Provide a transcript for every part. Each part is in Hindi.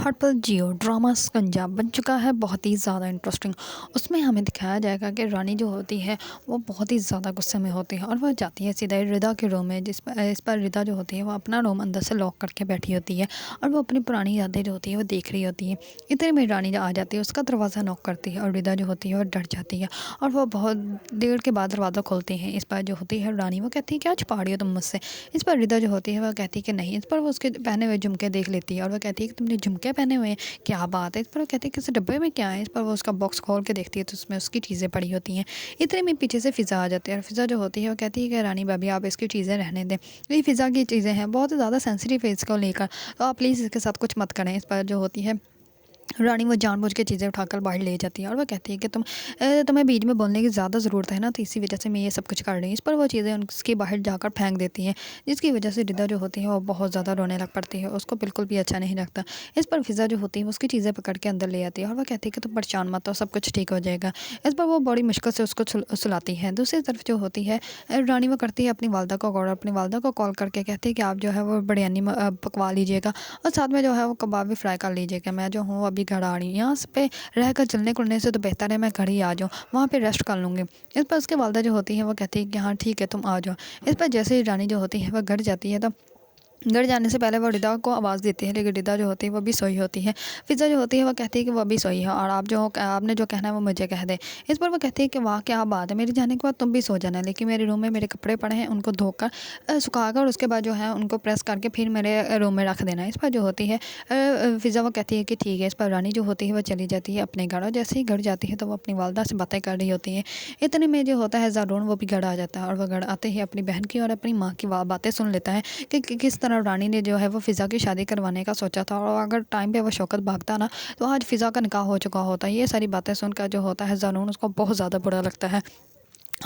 हर्पल जियो ड्रामा स्कंजा बन चुका है बहुत ही ज़्यादा इंटरेस्टिंग। उसमें हमें दिखाया जाएगा कि रानी जो होती है वो बहुत ही ज़्यादा गुस्से में होती है और वह जाती है सीधा रिदा के रूम में, इस पर रिदा जो होती है वो अपना रूम अंदर से लॉक करके बैठी होती है और वो अपनी पुरानी यादें जो होती है वो देख रही होती है। इतने में रानी जो आ जाती है उसका दरवाज़ा नॉक करती है और रिदा जो होती है वो डर जाती है और वो बहुत देर के बाद दरवाज़ा खोलते हैं। इस पर जो होती है रानी वो कहती है क्या छुपा रही हो तुम मुझसे। इस पर रिदा जो होती है वह कहती है कि नहीं। इस पर वो उसके पहने हुए झुमके देख लेती है और वह कहती है कि तुमने झुमके पहने हुए हैं, क्या बात है। इस पर वो कहती है कि इस डब्बे में क्या है। इस पर वो उसका बॉक्स खोल के देखती है तो उसमें उसकी चीज़ें पड़ी होती हैं। इतने में पीछे से फ़िज़ा आ जाती है और फ़िज़ा जो होती है वो कहती है कि रानी भाभी आप इसकी चीज़ें रहने दें, ये फ़िज़ा की चीज़ें हैं, बहुत ज़्यादा सेंसिटिव है इसको लेकर, तो आप प्लीज़ इसके साथ कुछ मत करें। इस पर जो होती है रानी वो जानबूझ के चीज़ें उठाकर बाहर ले जाती है और वो कहती है कि तुम्हें बीच में बोलने की ज़्यादा ज़रूरत है ना, तो इसी वजह से मैं ये सब कुछ कर रही हूँ। इस पर वो चीज़ें उसके बाहर जाकर फेंक देती हैं, जिसकी वजह से रिदा जो होती है वो बहुत ज़्यादा रोने लग पड़ती है। उसको बिल्कुल भी अच्छा नहीं लगता। इस पर फ़िज़ा जो होती है उसकी चीज़ें पकड़ के अंदर ले आती है और वह कहती है कि तुम परेशान मत हो, सब कुछ ठीक हो जाएगा। इस पर वो बड़ी मुश्किल से उसको सुलाती है। दूसरी तरफ जो होती है रानी वो करती है अपनी वालदा को कॉल, अपनी वालदा को कॉल करके कहती है कि आप जो है वो बिरयानी पकवा लीजिएगा और साथ में जो है वो कबाब भी फ्राई कर लीजिएगा। मैं जो हूँ अभी घर आ रही हूँ, यहाँ पे रहकर चलने कुलने से तो बेहतर है मैं घर ही आ जाऊँ, वहाँ पे रेस्ट कर लूँगी। इस पर उसके वालदा जो होती है वो कहती है कि हाँ ठीक है तुम आ जाओ। इस पर जैसे ही रानी जो होती है वह घर जाती है तो घर जाने से पहले वो रिदा को आवाज़ देती है, लेकिन रिदा जो होती है वो भी सोई होती है। फ़िज़ा जो होती है वो कहती है कि वो भी सोई है और आपने जो कहना है वो मुझे कह दे। इस पर वो कहती है कि वाह क्या बात है, मेरे जाने के बाद तुम भी सो जाना, लेकिन मेरे रूम में मेरे कपड़े पड़े हैं, उनको धोकर सुखाकर उसके बाद जो है उनको प्रेस करके फिर मेरे रूम में रख देना। इस पर जो होती है फ़िज़ा वो कहती है कि ठीक है। इस पर रानी जो होती है वो चली जाती है अपने घर और जैसे ही घर जाती है तो वो अपनी वालदा से बातें कर रही होती हैं। इतने में जो होता है ज़ारून वो भी घर आ जाता है और वह घर आते ही अपनी बहन की और अपनी माँ की बातें सुन लेता है कि किस तरह रानी ने जो है वो फ़िज़ा की शादी करवाने का सोचा था और अगर टाइम पे वो शौकत भागता ना तो आज फ़िज़ा का निकाह हो चुका होता है। ये सारी बातें सुनकर जो होता है ज़ानून उसको बहुत ज़्यादा बुरा लगता है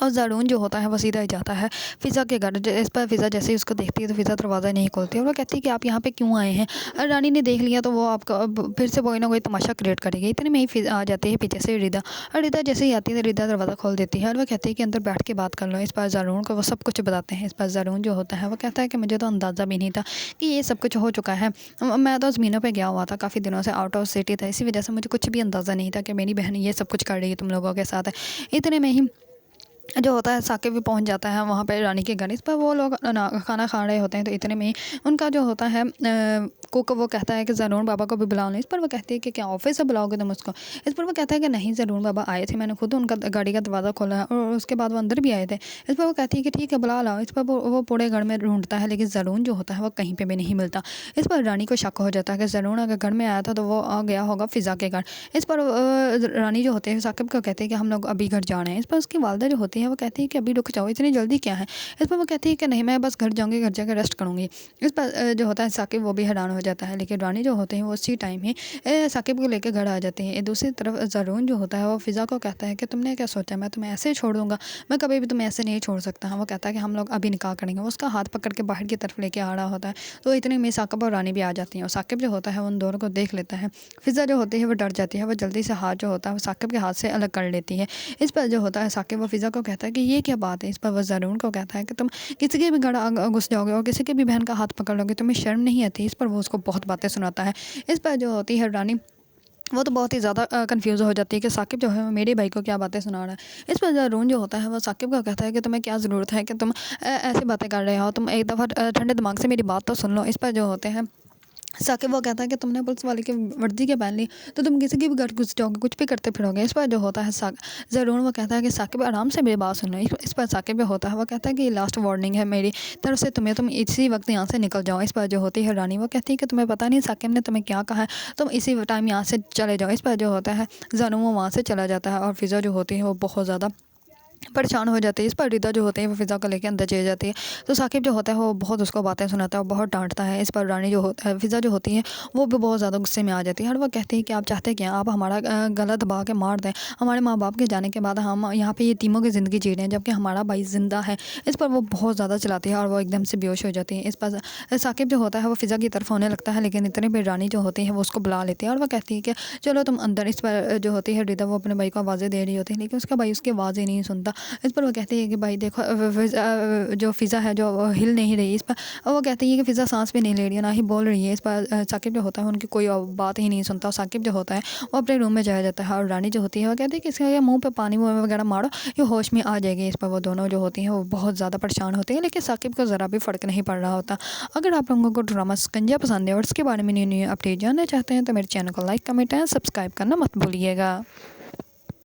और ज़ारून जो होता है वो सीधा ही जाता है फ़िज़ा के घर। इस पर फ़िज़ा जैसे ही उसको देखती है तो फ़िज़ा दरवाज़ा नहीं खोलती है और वो कहती है कि आप यहाँ पे क्यों आए हैं। और रानी ने देख लिया तो वो आपका अब फिर से कोई ना कोई तमाशा क्रिएट करेगी। इतने में ही आ जाती है पीछे से रिदा और रिदा जैसे ही आती है तो रिदा दरवाज़ा खोल देती है और वो कहती है कि अंदर बैठ के बात कर लो। इस पर ज़ारून को वो सब कुछ बताते हैं। इस पर ज़ारून जो होता है वो कहता है कि मुझे तो अंदाज़ा भी नहीं था कि ये सब कुछ हो चुका है। मैं तो ज़मीनों पर गया हुआ था, काफ़ी दिनों से आउट ऑफ सिटी था, इसी वजह से मुझे कुछ भी अंदाज़ा नहीं था कि मेरी बहन ये सब कुछ कर रही है तुम लोगों के साथ। इतने में ही जो होता है साकिब भी पहुंच जाता है वहाँ पे रानी के घर। इस पर वो लोग खाना खा रहे होते हैं तो इतने में ही उनका जो होता है कुक वो कहता है कि ज़रून बाबा को भी बुलाओ। इस पर वो कहती है कि क्या ऑफिस से बुलाओगे तुम उसको। इस पर वो कहता है कि नहीं, ज़रून बाबा आए थे, मैंने खुद उनका गाड़ी का दरवाज़ा खोला है और उसके बाद वो अंदर भी आए थे। इस पर वो कहती है कि ठीक है बुला लाओ। इस पर वो पूरे घर में ढूंढता है लेकिन ज़रून जो होता है वो कहीं पर भी नहीं मिलता। इस पर रानी को शक हो जाता है कि ज़रून अगर घर में आया था तो वो आ गया होगा फ़िज़ा के घर। इस पर रानी जो होती है साकिब को कहते हैं कि हम लोग अभी घर जा रहे हैं। इस पर उसकी वालदा जो होती है वो कहती है कि अभी रुक जाओ, इतनी जल्दी क्या है। इस पर वो कहती है कि नहीं, मैं बस घर जाऊँगी, घर जाकर रेस्ट करूँगी। इस पर जो होता है साकिब वो भी हैरान हो जाता है, लेकिन रानी जो होते हैं वो उसी टाइम ही साकिब को लेकर घर आ जाते हैं। दूसरी तरफ ज़ारून जो होता है वो फ़िज़ा को कहता है कि तुमने क्या सोचा, मैं तुम्हें ऐसे ही छोड़ दूँगा, मैं कभी भी तुम्हें ऐसे नहीं छोड़ सकता। वो कहता है कि हम लोग अभी निकाह करेंगे। वो उसका हाथ पकड़ के बाहर की तरफ लेके आ रहा होता है तो इतने में साकिब और रानी भी आ जाती हैं और साकिब जो होता है उन दोनों को देख लेता है। फ़िज़ा जो होती है वो डर जाती है, वो जल्दी से हाथ जो होता है वो साकिब के हाथ से अलग कर लेती है। इस पर जो होता है साकिब वो फ़िज़ा को कहता है कि ये क्या बात है। इस पर वो ज़ारून को कहता है कि तुम किसी के भी घर घुस जाओगे और किसी की भी बहन का हाथ पकड़ लोगे, तुम्हें शर्म नहीं आती। इस पर वो उसको बहुत बातें सुनाता है। इस पर जो होती है रानी वो तो बहुत ही ज़्यादा कंफ्यूज हो जाती है कि साकिब जो है वो मेरे भाई को क्या बातें सुना रहा है। इस पर ज़ारून जो होता है वो साकिब को कहता है कि तुम्हें क्या ज़रूरत है कि तुम ऐसी बातें कर रहे हो, तुम एक दफ़ा ठंडे दिमाग से मेरी बात तो सुन लो। इस पर जो होते हैं साकिब वो कहता है कि तुमने पुलिस वाले की वर्दी के पहन ली तो तुम किसी की भी घर घुस जाओगे, कुछ भी करते फिरोगे। इस पर जो होता है ज़रून वो कहता है कि साकिब आराम से मेरी बात सुनो। इस पर साकिब जो होता है वो कहता है कि ये लास्ट वार्निंग है मेरी तरफ से तुम्हें, तुम इसी वक्त यहाँ से निकल जाओ। इस पर जो होती है रानी वो कहती है कि तुम्हें पता नहीं साकिब ने तुम्हें क्या कहा है, तुम इसी टाइम यहाँ से चले जाओ। इस पर जो होता है ज़रून वो वहाँ से चला जाता है और फ़िज़ा जो होती है वो बहुत ज़्यादा परेशान हो जाती है। इस पर रिदा जो होते हैं वो फ़िज़ा को लेके अंदर चली जाती है तो साकिब जो होता है वो बहुत उसको बातें सुनाता है और बहुत डांटता है। इस पर रानी जो होता है फ़िज़ा जो होती है वो भी बहुत ज़्यादा गुस्से में आ जाती है और वो कहती है कि आप चाहते क्या, आप हमारा गला दबा के मार दें, हमारे माँ बाप के जाने के बाद हम यहाँ पे ये तीनों की ज़िंदगी जी रहे हैं जबकि हमारा भाई ज़िंदा है। इस पर वो बहुत ज़्यादा चलाती है और वो एकदम से बेहोश हो जाती है। इस पर साकिब जो होता है वो फ़िज़ा की तरफ होने लगता है, लेकिन इतने पर रानी जो होती है वो उसको बुला लेती है और वह कहती है कि चलो तुम अंदर। इस पर जो होती है रिदा वो अपने भाई को आवाज़ें दे रही होती है लेकिन उसका भाई उसकी आवाज़ ही नहीं सुनता इस पर वो कहती है कि भाई देखो जो फ़िज़ा है जो हिल नहीं रही इस पर। वो कहती है कि फ़िज़ा सांस भी नहीं ले रही है, ना ही बोल रही है। इस पर साकिब जो होता है उनकी कोई बात ही नहीं सुनता, और साकिब जो होता है वो अपने रूम में चला जाता है। और रानी जो होती है वो कहती है कि इसके मुँह पे पानी वगैरह मारो, ये होश में आ जाएगी। इस पर वो दोनों जो होती हैं वो बहुत ज़्यादा परेशान होती हैं, लेकिन साकिब को ज़रा भी फ़र्क नहीं पड़ रहा होता। अगर आप लोगों को ड्रामा शिकंजा पसंद है और इसके बारे में न्यू न्यू अपडेट जानना चाहते हैं तो मेरे चैनल को लाइक, कमेंट एंड सब्सक्राइब करना मत भूलिएगा।